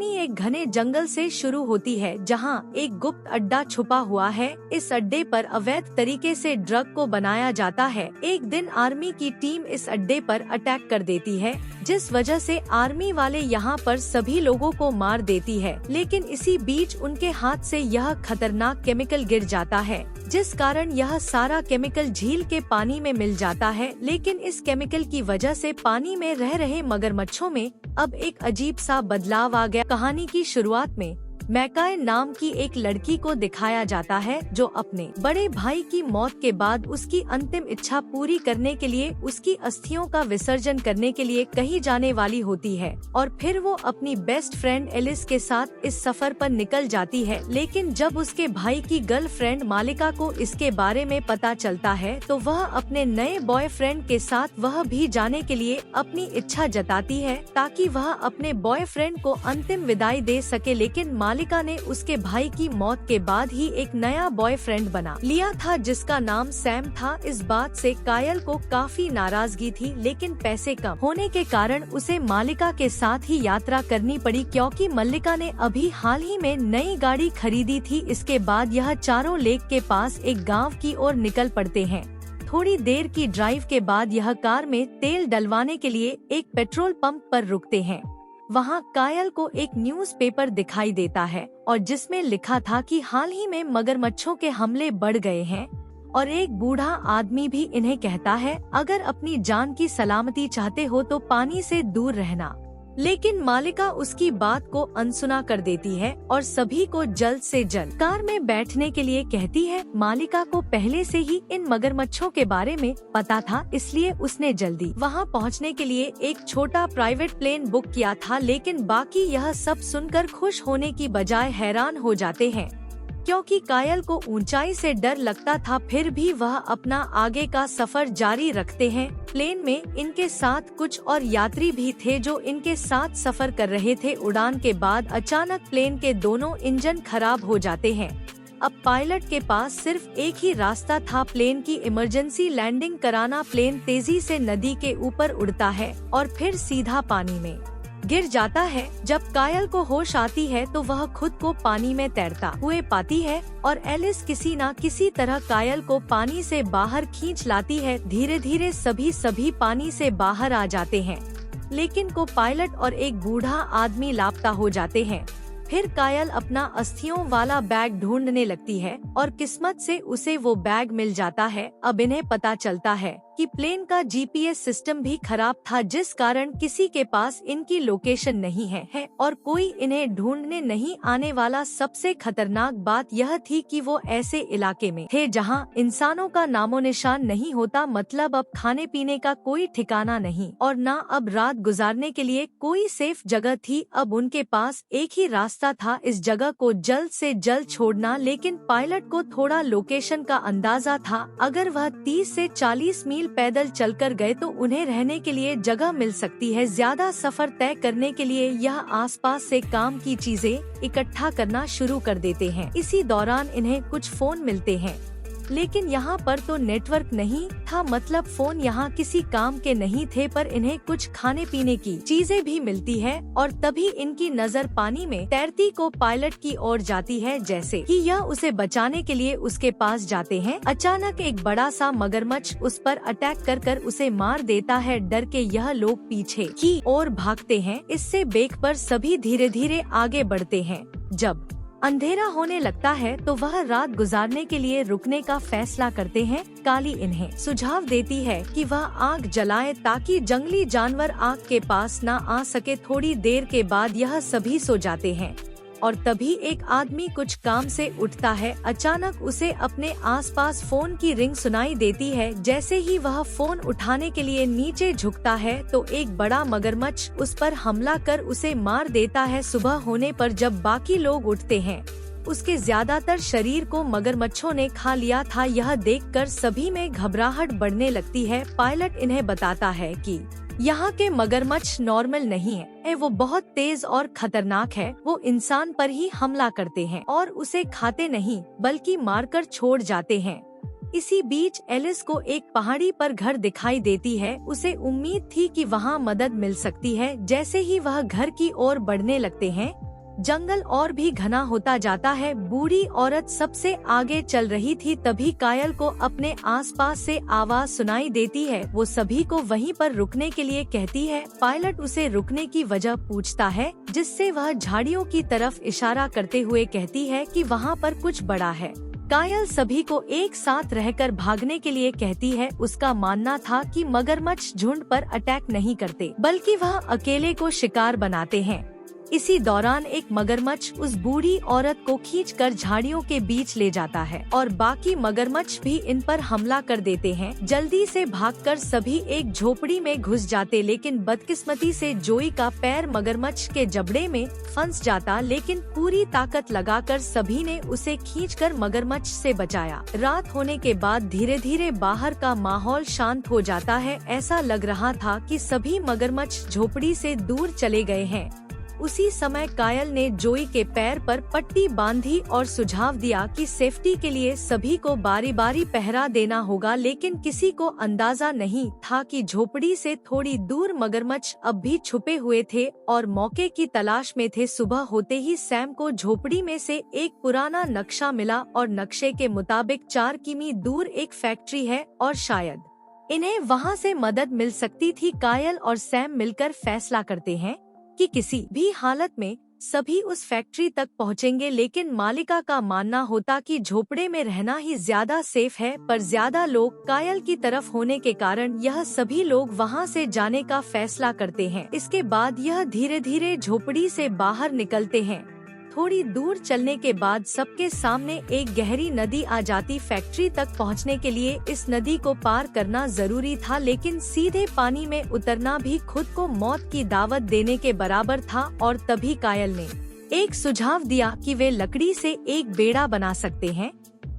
कहानी एक घने जंगल से शुरू होती है जहां एक गुप्त अड्डा छुपा हुआ है। इस अड्डे पर अवैध तरीके से ड्रग को बनाया जाता है। एक दिन आर्मी की टीम इस अड्डे पर अटैक कर देती है, जिस वजह से आर्मी वाले यहां पर सभी लोगों को मार देती है। लेकिन इसी बीच उनके हाथ से यह खतरनाक केमिकल गिर जाता है, जिस कारण यह सारा केमिकल झील के पानी में मिल जाता है। लेकिन इस केमिकल की वजह से पानी में रह रहे मगरमच्छों में अब एक अजीब सा बदलाव आ गया। कहानी की शुरुआत में मैकाय नाम की एक लड़की को दिखाया जाता है, जो अपने बड़े भाई की मौत के बाद उसकी अंतिम इच्छा पूरी करने के लिए उसकी अस्थियों का विसर्जन करने के लिए कहीं जाने वाली होती है। और फिर वो अपनी बेस्ट फ्रेंड एलिस के साथ इस सफर पर निकल जाती है। लेकिन जब उसके भाई की गर्लफ्रेंड मालिका को इसके बारे में पता चलता है, तो वह अपने नए बॉयफ्रेंड के साथ वह भी जाने के लिए अपनी इच्छा जताती है, ताकि वह अपने बॉयफ्रेंड को अंतिम विदाई दे सके। लेकिन मालिका ने उसके भाई की मौत के बाद ही एक नया बॉयफ्रेंड बना लिया था, जिसका नाम सैम था। इस बात से कायल को काफी नाराजगी थी, लेकिन पैसे कम होने के कारण उसे मालिका के साथ ही यात्रा करनी पड़ी, क्योंकि मल्लिका ने अभी हाल ही में नई गाड़ी खरीदी थी। इसके बाद यह चारों लेक के पास एक गाँव की ओर निकल पड़ते हैं। थोड़ी देर की ड्राइव के बाद यह कार में तेल डलवाने के लिए एक पेट्रोल पंप पर रुकते हैं। वहाँ कायल को एक न्यूज़पेपर दिखाई देता है, और जिसमें लिखा था कि हाल ही में मगरमच्छों के हमले बढ़ गए हैं, और एक बूढ़ा आदमी भी इन्हें कहता है, अगर अपनी जान की सलामती चाहते हो तो पानी से दूर रहना। लेकिन मालिका उसकी बात को अनसुना कर देती है और सभी को जल्द से जल्द कार में बैठने के लिए कहती है। मालिका को पहले से ही इन मगरमच्छों के बारे में पता था, इसलिए उसने जल्दी वहां पहुंचने के लिए एक छोटा प्राइवेट प्लेन बुक किया था। लेकिन बाकी यह सब सुनकर खुश होने की बजाय हैरान हो जाते हैं, क्योंकि कायल को ऊंचाई से डर लगता था। फिर भी वह अपना आगे का सफर जारी रखते हैं। प्लेन में इनके साथ कुछ और यात्री भी थे जो इनके साथ सफर कर रहे थे। उड़ान के बाद अचानक प्लेन के दोनों इंजन खराब हो जाते हैं। अब पायलट के पास सिर्फ एक ही रास्ता था, प्लेन की इमरजेंसी लैंडिंग कराना। प्लेन तेजी से नदी के ऊपर उड़ता है और फिर सीधा पानी में गिर जाता है। जब कायल को होश आती है तो वह खुद को पानी में तैरता हुए पाती है, और एलिस किसी न किसी तरह कायल को पानी से बाहर खींच लाती है। धीरे धीरे सभी पानी से बाहर आ जाते हैं, लेकिन को पायलट और एक बूढ़ा आदमी लापता हो जाते हैं। फिर कायल अपना अस्थियों वाला बैग ढूंढने लगती है, और किस्मत से उसे वो बैग मिल जाता है। अब इन्हें पता चलता है कि प्लेन का जीपीएस सिस्टम भी खराब था, जिस कारण किसी के पास इनकी लोकेशन नहीं है और कोई इन्हें ढूंढने नहीं आने वाला। सबसे खतरनाक बात यह थी कि वो ऐसे इलाके में थे जहां इंसानों का नामो निशान नहीं होता। मतलब अब खाने पीने का कोई ठिकाना नहीं, और न अब रात गुजारने के लिए कोई सेफ जगह थी। अब उनके पास एक ही रास्ता था, इस जगह को जल्द से जल्द छोड़ना। लेकिन पायलट को थोड़ा लोकेशन का अंदाजा था। अगर वह 30 से 40 मील पैदल चलकर गए तो उन्हें रहने के लिए जगह मिल सकती है। ज्यादा सफर तय करने के लिए यह आसपास से काम की चीजें इकट्ठा करना शुरू कर देते हैं। इसी दौरान इन्हें कुछ फोन मिलते हैं, लेकिन यहाँ पर तो नेटवर्क नहीं था। मतलब फोन यहाँ किसी काम के नहीं थे, पर इन्हें कुछ खाने पीने की चीजें भी मिलती है। और तभी इनकी नजर पानी में तैरती को पायलट की ओर जाती है, जैसे कि यह उसे बचाने के लिए उसके पास जाते हैं। अचानक एक बड़ा सा मगरमच्छ उस पर अटैक कर उसे मार देता है। डर के यह लोग पीछे की ओर भागते हैं। इससे बेखबर सभी धीरे धीरे आगे बढ़ते हैं। जब अंधेरा होने लगता है तो वह रात गुजारने के लिए रुकने का फैसला करते हैं। काली इन्हें सुझाव देती है कि वह आग जलाएं, ताकि जंगली जानवर आग के पास न आ सके। थोड़ी देर के बाद यह सभी सो जाते हैं, और तभी एक आदमी कुछ काम से उठता है। अचानक उसे अपने आसपास फोन की रिंग सुनाई देती है। जैसे ही वह फोन उठाने के लिए नीचे झुकता है तो एक बड़ा मगरमच्छ उस पर हमला कर उसे मार देता है। सुबह होने पर जब बाकी लोग उठते हैं, उसके ज्यादातर शरीर को मगरमच्छों ने खा लिया था। यह देखकर सभी में घबराहट बढ़ने लगती है। पायलट इन्हें बताता है कि यहाँ के मगरमच्छ नॉर्मल नहीं है, वो बहुत तेज और खतरनाक है। वो इंसान पर ही हमला करते हैं और उसे खाते नहीं, बल्कि मारकर छोड़ जाते हैं। इसी बीच एलिस को एक पहाड़ी पर घर दिखाई देती है। उसे उम्मीद थी कि वहाँ मदद मिल सकती है। जैसे ही वह घर की ओर बढ़ने लगते हैं, जंगल और भी घना होता जाता है। बूढ़ी औरत सबसे आगे चल रही थी, तभी कायल को अपने आसपास से आवाज सुनाई देती है। वो सभी को वहीं पर रुकने के लिए कहती है। पायलट उसे रुकने की वजह पूछता है, जिससे वह झाड़ियों की तरफ इशारा करते हुए कहती है कि वहाँ पर कुछ बड़ा है। कायल सभी को एक साथ रहकर भागने के लिए कहती है। उसका मानना था कि मगरमच्छ झुंड पर अटैक नहीं करते, बल्कि वह अकेले को शिकार बनाते हैं। इसी दौरान एक मगरमच्छ उस बूढ़ी औरत को खींचकर झाड़ियों के बीच ले जाता है और बाकी मगरमच्छ भी इन पर हमला कर देते हैं। जल्दी से भागकर सभी एक झोपड़ी में घुस जाते, लेकिन बदकिस्मती से जोई का पैर मगरमच्छ के जबड़े में फंस जाता, लेकिन पूरी ताकत लगाकर सभी ने उसे खींचकर मगरमच्छ से बचाया। रात होने के बाद धीरे धीरे बाहर का माहौल शांत हो जाता है। ऐसा लग रहा था कि सभी मगरमच्छ झोपड़ी से दूर चले गए हैं। उसी समय कायल ने जोई के पैर पर पट्टी बांधी और सुझाव दिया कि सेफ्टी के लिए सभी को बारी बारी पहरा देना होगा, लेकिन किसी को अंदाजा नहीं था कि झोपड़ी से थोड़ी दूर मगरमच्छ अब भी छुपे हुए थे और मौके की तलाश में थे। सुबह होते ही सैम को झोपड़ी में से एक पुराना नक्शा मिला और नक्शे के मुताबिक 4 किमी दूर एक फैक्ट्री है और शायद इन्हें वहाँ से मदद मिल सकती थी। कायल और सैम मिलकर फैसला करते हैं कि किसी भी हालत में सभी उस फैक्ट्री तक पहुंचेंगे, लेकिन मालिका का मानना होता कि झोपड़े में रहना ही ज्यादा सेफ है। पर ज्यादा लोग कायल की तरफ होने के कारण यह सभी लोग वहां से जाने का फैसला करते हैं। इसके बाद यह धीरे धीरे झोपड़ी से बाहर निकलते हैं। थोड़ी दूर चलने के बाद सबके सामने एक गहरी नदी आ जाती। फैक्ट्री तक पहुंचने के लिए इस नदी को पार करना जरूरी था, लेकिन सीधे पानी में उतरना भी खुद को मौत की दावत देने के बराबर था। और तभी कायल ने एक सुझाव दिया कि वे लकड़ी से एक बेड़ा बना सकते हैं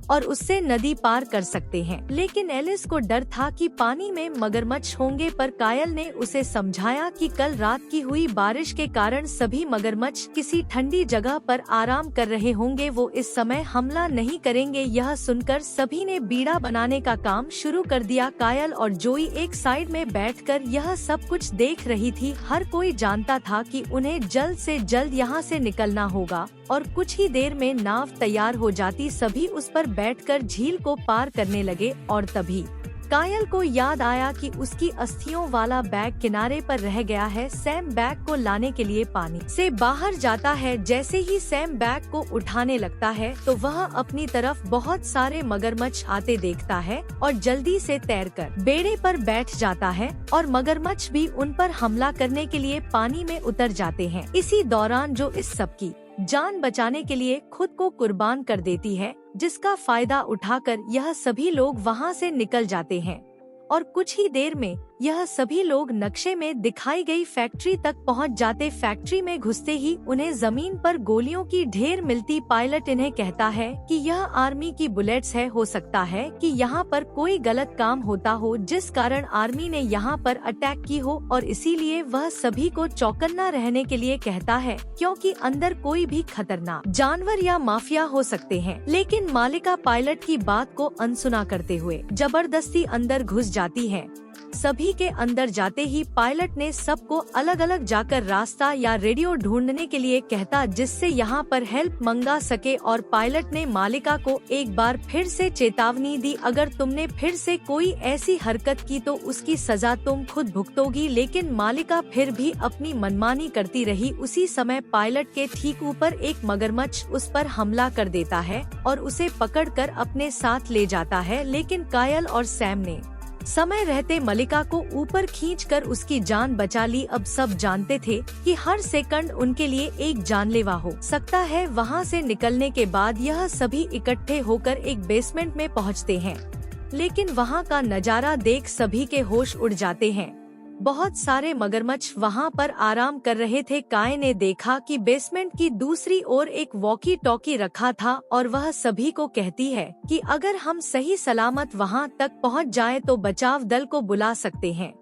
और उससे नदी पार कर सकते हैं। लेकिन एलिस को डर था कि पानी में मगरमच्छ होंगे, पर कायल ने उसे समझाया कि कल रात की हुई बारिश के कारण सभी मगरमच्छ किसी ठंडी जगह पर आराम कर रहे होंगे, वो इस समय हमला नहीं करेंगे। यह सुनकर सभी ने बीड़ा बनाने का काम शुरू कर दिया। कायल और जोई एक साइड में बैठकर यह सब कुछ देख रही थी। हर कोई जानता था कि उन्हें जल्द से जल्द यहाँ से निकलना होगा और कुछ ही देर में नाव तैयार हो जाती। सभी उस पर बैठकर झील को पार करने लगे और तभी कायल को याद आया कि उसकी अस्थियों वाला बैग किनारे पर रह गया है। सैम बैग को लाने के लिए पानी से बाहर जाता है। जैसे ही सैम बैग को उठाने लगता है तो वह अपनी तरफ बहुत सारे मगरमच्छ आते देखता है और जल्दी से तैरकर बेड़े पर बैठ जाता है और मगरमच्छ भी उन पर हमला करने के लिए पानी में उतर जाते हैं। इसी दौरान जो इस सबकी जान बचाने के लिए खुद को कुर्बान कर देती है, जिसका फायदा उठाकर यह सभी लोग वहां से निकल जाते हैं और कुछ ही देर में यह सभी लोग नक्शे में दिखाई गई फैक्ट्री तक पहुंच जाते। फैक्ट्री में घुसते ही उन्हें जमीन पर गोलियों की ढेर मिलती। पायलट इन्हें कहता है कि यह आर्मी की बुलेट्स है। हो सकता है कि यहाँ पर कोई गलत काम होता हो, जिस कारण आर्मी ने यहाँ पर अटैक की हो, और इसीलिए वह सभी को चौकन्ना रहने के लिए कहता है, क्योंकि अंदर कोई भी खतरनाक जानवर या माफिया हो सकते हैं। लेकिन मालिका पायलट की बात को अनसुना करते हुए जबरदस्ती अंदर घुस जाती है। सभी के अंदर जाते ही पायलट ने सबको अलग अलग जाकर रास्ता या रेडियो ढूंढने के लिए कहता, जिससे यहाँ पर हेल्प मंगा सके। और पायलट ने मालिका को एक बार फिर से चेतावनी दी, अगर तुमने फिर से कोई ऐसी हरकत की तो उसकी सजा तुम खुद भुगतोगी। लेकिन मालिका फिर भी अपनी मनमानी करती रही। उसी समय पायलट के ठीक ऊपर एक मगरमच्छ उस पर हमला कर देता है और उसे पकड़कर अपने साथ ले जाता है। लेकिन कायल और सैम ने समय रहते मलिका को ऊपर खींचकर उसकी जान बचा ली। अब सब जानते थे कि हर सेकंड उनके लिए एक जानलेवा हो सकता है। वहां से निकलने के बाद यह सभी इकट्ठे होकर एक बेसमेंट में पहुंचते हैं, लेकिन वहां का नजारा देख सभी के होश उड़ जाते हैं। बहुत सारे मगरमच्छ वहां पर आराम कर रहे थे। काय ने देखा कि बेसमेंट की दूसरी ओर एक वॉकी टॉकी रखा था और वह सभी को कहती है कि अगर हम सही सलामत वहां तक पहुंच जाएं तो बचाव दल को बुला सकते हैं।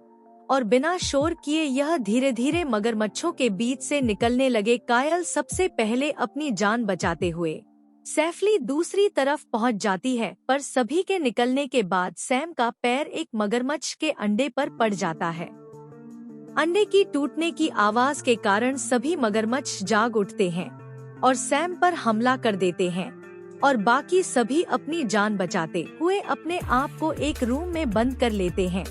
और बिना शोर किए यह धीरे धीरे मगरमच्छों के बीच से निकलने लगे। कायल सबसे पहले अपनी जान बचाते हुए सेफली दूसरी तरफ पहुंच जाती है, पर सभी के निकलने के बाद सैम का पैर एक मगरमच्छ के अंडे पर पड़ जाता है। अंडे की टूटने की आवाज के कारण सभी मगरमच्छ जाग उठते हैं। और सैम पर हमला कर देते हैं और बाकी सभी अपनी जान बचाते हुए अपने आप को एक रूम में बंद कर लेते हैं।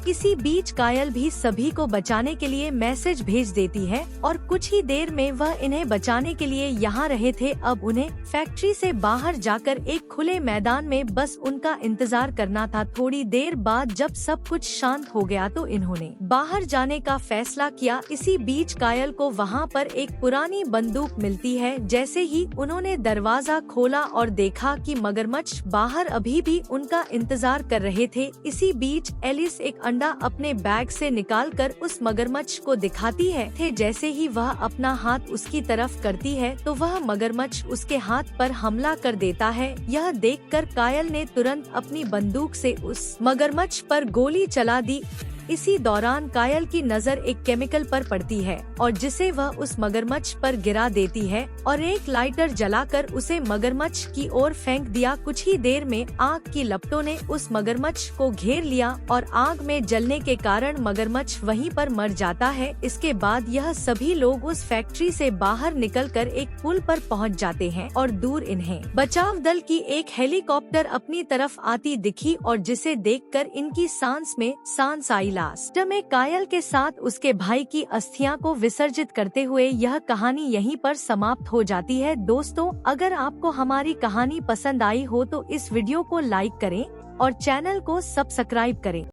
इसी बीच कायल भी सभी को बचाने के लिए मैसेज भेज देती है और कुछ ही देर में वह इन्हें बचाने के लिए यहाँ रहे थे। अब उन्हें फैक्ट्री से बाहर जाकर एक खुले मैदान में बस उनका इंतजार करना था। थोड़ी देर बाद जब सब कुछ शांत हो गया तो इन्होंने बाहर जाने का फैसला किया। इसी बीच कायल को वहाँ पर एक पुरानी बंदूक मिलती है। जैसे ही उन्होंने दरवाजा खोला और देखा कि मगरमच्छ बाहर अभी भी उनका इंतजार कर रहे थे। इसी बीच एलिस एक अंडा अपने बैग से निकालकर उस मगरमच्छ को दिखाती है। जैसे ही वह अपना हाथ उसकी तरफ करती है तो वह मगरमच्छ उसके हाथ पर हमला कर देता है। यह देखकर कायल ने तुरंत अपनी बंदूक से उस मगरमच्छ पर गोली चला दी। इसी दौरान कायल की नजर एक केमिकल पर पड़ती है और जिसे वह उस मगरमच्छ पर गिरा देती है और एक लाइटर जलाकर उसे मगरमच्छ की ओर फेंक दिया। कुछ ही देर में आग की लपटों ने उस मगरमच्छ को घेर लिया और आग में जलने के कारण मगरमच्छ वहीं पर मर जाता है। इसके बाद यह सभी लोग उस फैक्ट्री से बाहर निकलकर एक पुल पर पहुंच जाते हैं और दूर इन्हें बचाव दल की एक हेलीकॉप्टर अपनी तरफ आती दिखी और जिसे देखकर इनकी सांस में सांस आई। लास्ट में कायल के साथ उसके भाई की अस्थियां को विसर्जित करते हुए यह कहानी यहीं पर समाप्त हो जाती है। दोस्तों, अगर आपको हमारी कहानी पसंद आई हो तो इस वीडियो को लाइक करें और चैनल को सब्सक्राइब करें।